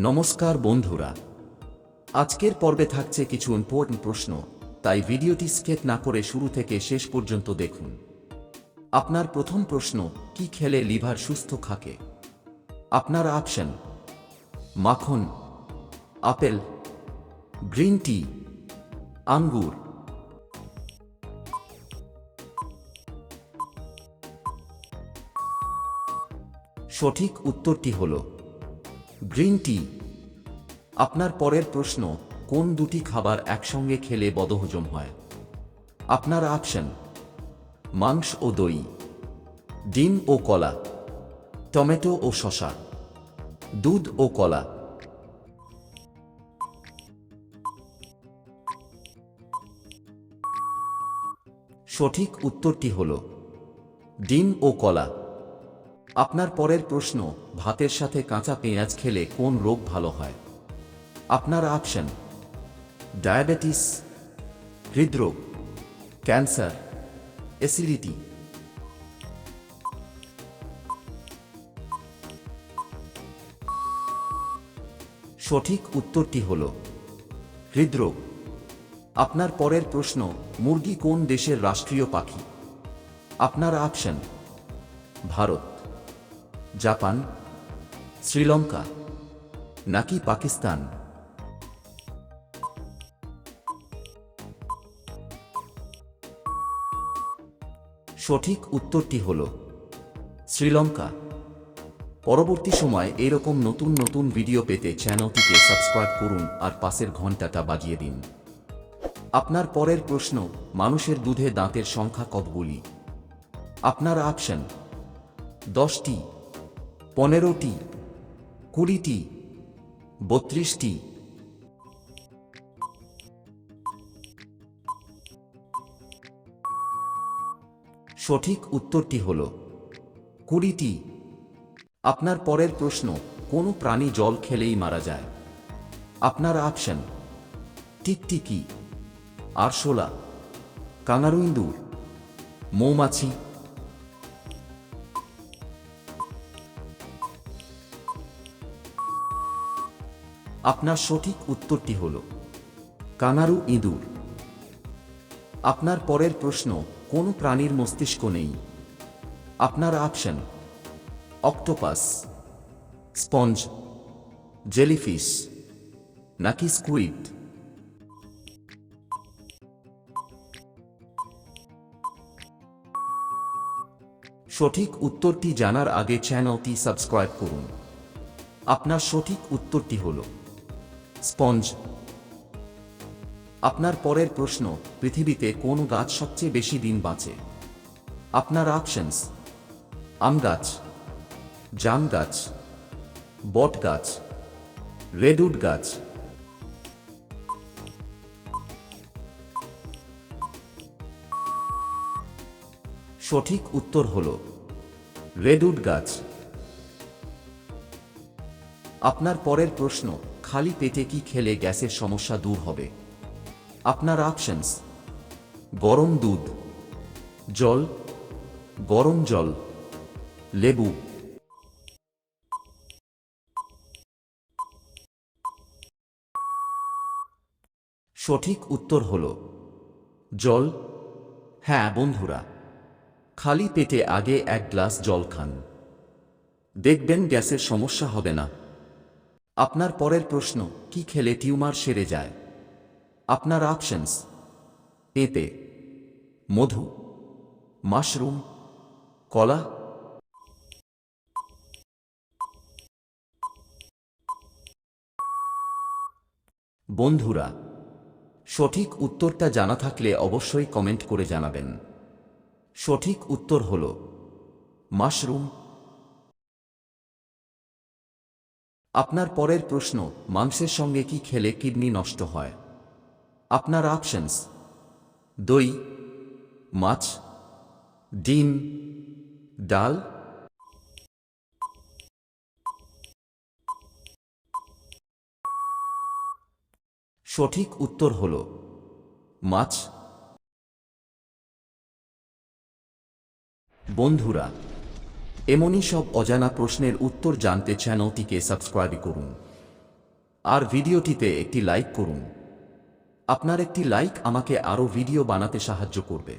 নমস্কার বন্ধুরা, আজকের পর্বে থাকছে কিছু ইম্পর্টেন্ট প্রশ্ন, তাই ভিডিওটি স্কিপ না করে শুরু থেকে শেষ পর্যন্ত দেখুন। আপনার প্রথম প্রশ্ন, কি খেলে লিভার সুস্থ থাকে? আপনার অপশন: মাখন, আপেল, গ্রিন টি, আঙ্গুর। সঠিক উত্তরটি হল গ্রিন টি। আপনার পরের প্রশ্ন, কোন দুটি খাবার একসঙ্গে খেলে বদহজম হয়? আপনার অপশন: মাংস ও দই, ডিম ও কলা, টমেটো ও শসা, দুধ ও কলা। সঠিক উত্তরটি হল ডিম ও কলা। আপনার পরের প্রশ্ন, ভাতের সাথে কাঁচা পেঁয়াজ খেলে কোন রোগ ভালো হয়? আপনার অপশন: ডায়াবেটিস, হৃদরোগ, ক্যান্সার, অ্যাসিডিটি। সঠিক উত্তরটি হল হৃদরোগ। আপনার পরের প্রশ্ন, মুরগি কোন দেশের রাষ্ট্রীয় পাখি? আপনার অপশন: ভারত, জাপান, শ্রীলঙ্কা, নাকি পাকিস্তান। সঠিক উত্তরটি হল শ্রীলঙ্কা। পরবর্তী সময় এরকম নতুন নতুন ভিডিও পেতে চ্যানেলটিকে সাবস্ক্রাইব করুন আর পাশের ঘন্টাটা বাজিয়ে দিন। আপনার পরের প্রশ্ন, মানুষের দুধে দাঁতের সংখ্যা কতগুলি? আপনার অপশন: 10টি, 15টি, 20টি, 32টি। সঠিক উত্তরটি হল 20টি। আপনার পরের প্রশ্ন, কোন প্রাণী জল খেলেই মারা যায়? আপনার অপশন: টিকটিকি, আরশোলা, কাঙারু ইঁদুর, মৌমাছি। আপনার সঠিক উত্তরটি হল কাঙারু ইঁদুর। আপনার পরের প্রশ্ন, কোন প্রাণীর মস্তিষ্ক নেই? আপনার অপশন: অক্টোপাস, স্পঞ্জ, জেলিফিশ, নাকি স্কুইড। সঠিক উত্তরটি জানার আগে চ্যানেলটি সাবস্ক্রাইব করুন। আপনার সঠিক উত্তরটি হল স্পঞ্জ। আপনার পরের প্রশ্ন, পৃথিবীতে কোন গাছ সবচেয়ে বেশি দিন বাঁচে? আপনার অপশনস: আম গাছ, জাম গাছ, বট গাছ, রেডউড গাছ। সঠিক উত্তর হল রেডউড গাছ। আপনার পরের প্রশ্ন, খালি পেটে কি খেলে গ্যাসের সমস্যা দূর হবে? আপনার অপশনস: গরম দুধ, জল, গরম জল, লেবু। সঠিক উত্তর হল জল। হ্যাঁ বন্ধুরা, খালি পেটে আগে এক গ্লাস জল খান, দেখবেন গ্যাসের সমস্যা হবে না। আপনার পরের প্রশ্ন, কি খেলে টিউমার সেরে যায়? আপনার অপশনস: পেঁপে, মধু, মাশরুম, কলা। বন্ধুরা, সঠিক উত্তরটা জানা থাকলে অবশ্যই কমেন্ট করে জানাবেন। সঠিক উত্তর হল মাশরুম। আপনার পরের প্রশ্ন, মাংসের সঙ্গে কি খেলে কিডনি নষ্ট হয়? আপনার অপশনস: দই, মাছ, ডিম, ডাল। সঠিক উত্তর হল মাছ। বন্ধুরা, এমনই সব অজানা প্রশ্নের উত্তর জানতে চ্যানেলটিকে সাবস্ক্রাইব করুন। আর ভিডিওটিতে একটি লাইক করুন। আপনার একটি লাইক আমাকে আরও ভিডিও বানাতে সাহায্য করবে।